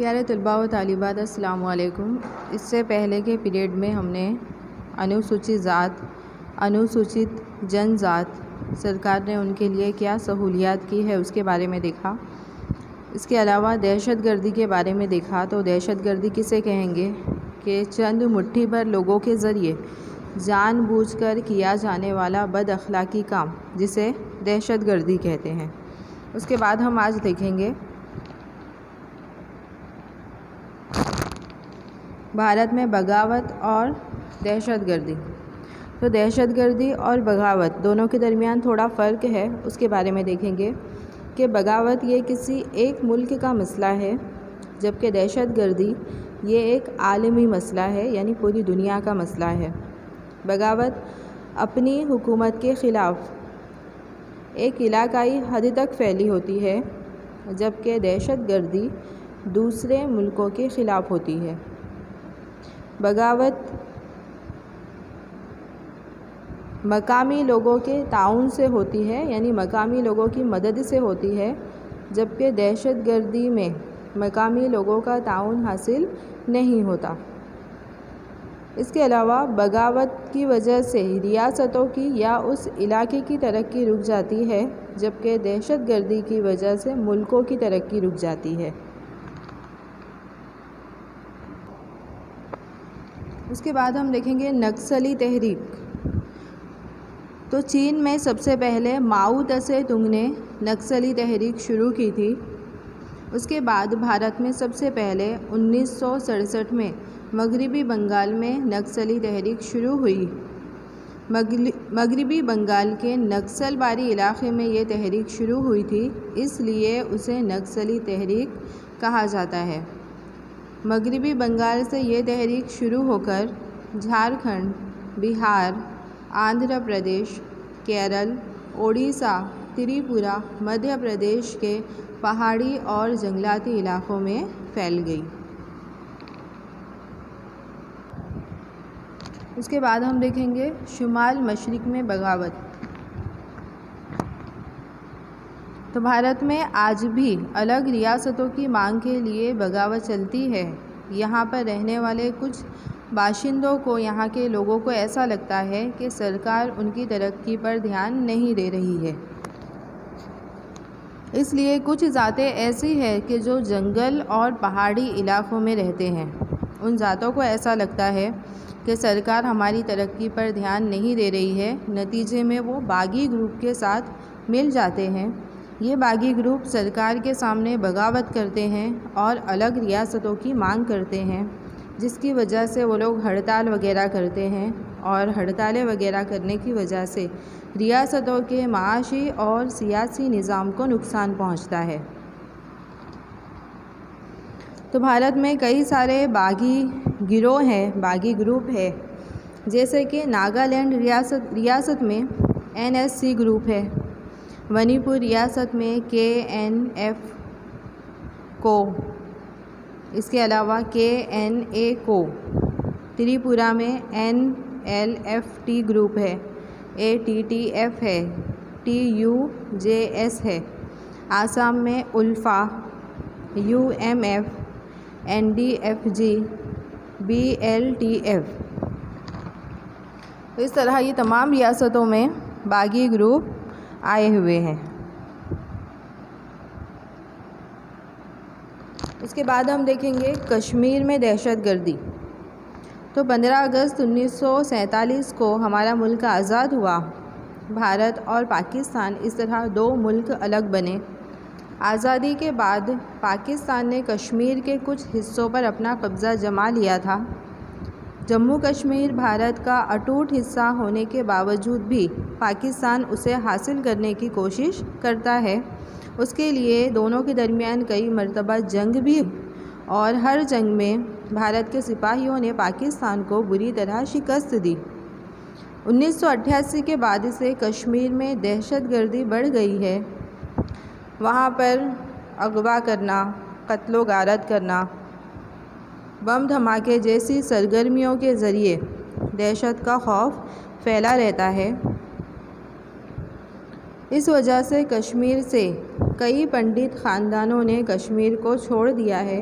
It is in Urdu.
پیارے طلباء و طالبات السلام علیکم۔ اس سے پہلے کے پیریڈ میں ہم نے انوسوچت ذات، انوسوچت جن ذات، سرکار نے ان کے لیے کیا سہولیات کی ہے اس کے بارے میں دیکھا۔ اس کے علاوہ دہشت گردی کے بارے میں دیکھا تو دہشت گردی کسے کہیں گے کہ چند مٹھی بھر لوگوں کے ذریعے جان بوجھ کر کیا جانے والا بد اخلاقی کام جسے دہشت گردی کہتے ہیں۔ اس کے بعد ہم آج دیکھیں گے بھارت میں بغاوت اور دہشت گردی۔ تو دہشت گردی اور بغاوت دونوں کے درمیان تھوڑا فرق ہے، اس کے بارے میں دیکھیں گے کہ بغاوت یہ کسی ایک ملک کا مسئلہ ہے، جبکہ دہشت گردی یہ ایک عالمی مسئلہ ہے، یعنی پوری دنیا کا مسئلہ ہے۔ بغاوت اپنی حکومت کے خلاف ایک علاقائی حد تک پھیلی ہوتی ہے، جبکہ دہشت گردی دوسرے ملکوں کے خلاف ہوتی ہے۔ بغاوت مقامی لوگوں کے تعاون سے ہوتی ہے، یعنی مقامی لوگوں کی مدد سے ہوتی ہے، جبکہ دہشت گردی میں مقامی لوگوں کا تعاون حاصل نہیں ہوتا۔ اس کے علاوہ بغاوت کی وجہ سے ریاستوں کی یا اس علاقے کی ترقی رک جاتی ہے، جبکہ دہشت گردی کی وجہ سے ملکوں کی ترقی رک جاتی ہے۔ اس کے بعد ہم دیکھیں گے نکسلی تحریک۔ تو چین میں سب سے پہلے ماؤ تسے تونگ نے نکسلی تحریک شروع کی تھی۔ اس کے بعد بھارت میں سب سے پہلے 1967 میں مغربی بنگال میں نکسلی تحریک شروع ہوئی۔ مغربی بنگال کے نکسل باری علاقے میں یہ تحریک شروع ہوئی تھی، اس لیے اسے نکسلی تحریک کہا جاتا ہے۔ مغربی بنگال سے یہ تحریک شروع ہو کر جھارکھنڈ، بہار، آندھرا پردیش، کیرل، اڑیسہ، تریپورہ، مدھیہ پردیش کے پہاڑی اور جنگلاتی علاقوں میں پھیل گئی۔ اس کے بعد ہم دیکھیں گے شمال مشرق میں بغاوت۔ تو بھارت میں آج بھی الگ ریاستوں کی مانگ کے لیے بغاوت چلتی ہے۔ یہاں پر رہنے والے کچھ باشندوں کو، یہاں کے لوگوں کو ایسا لگتا ہے کہ سرکار ان کی ترقی پر دھیان نہیں دے رہی ہے۔ اس لیے کچھ ذاتیں ایسی ہیں کہ جو جنگل اور پہاڑی علاقوں میں رہتے ہیں۔ ان ذاتوں کو ایسا لگتا ہے کہ سرکار ہماری ترقی پر دھیان نہیں دے رہی ہے، نتیجے میں وہ باغی گروپ کے ساتھ مل جاتے ہیں۔ یہ باغی گروپ سرکار کے سامنے بغاوت کرتے ہیں اور الگ ریاستوں کی مانگ کرتے ہیں، جس کی وجہ سے وہ لوگ ہڑتال وغیرہ کرتے ہیں، اور ہڑتالیں وغیرہ کرنے کی وجہ سے ریاستوں کے معاشی اور سیاسی نظام کو نقصان پہنچتا ہے۔ تو بھارت میں کئی سارے باغی گروہ ہیں، باغی گروپ ہے، جیسے کہ ناگالینڈ ریاست میں NSC گروپ ہے، منی پور ریاست میں KNF کو، اس کے علاوہ KNA کو، تریپورہ میں NLFT گروپ ہے، ATTF ہے، TUJS ہے، آسام میں الفا، UMF، NDFG، BLTF۔ تو اس طرح یہ تمام ریاستوں میں باغی گروپ آئے ہوئے ہیں۔ اس کے بعد ہم دیکھیں گے کشمیر میں دہشت گردی۔ تو 15 اگست 1947 کو ہمارا ملک آزاد ہوا۔ بھارت اور پاکستان اس طرح دو ملک الگ بنے۔ آزادی کے بعد پاکستان نے کشمیر کے کچھ حصوں پر اپنا قبضہ جما لیا تھا۔ جموں کشمیر بھارت کا اٹوٹ حصہ ہونے کے باوجود بھی پاکستان اسے حاصل کرنے کی کوشش کرتا ہے۔ اس کے لیے دونوں کے درمیان کئی مرتبہ جنگ بھی، اور ہر جنگ میں بھارت کے سپاہیوں نے پاکستان کو بری طرح شکست دی۔ 1988 کے بعد سے کشمیر میں دہشت گردی بڑھ گئی ہے۔ وہاں پر اغوا کرنا، قتل و غارت کرنا، بم دھماکے جیسی سرگرمیوں کے ذریعے دہشت کا خوف پھیلا رہتا ہے۔ اس وجہ سے کشمیر سے کئی پنڈت خاندانوں نے کشمیر کو چھوڑ دیا ہے۔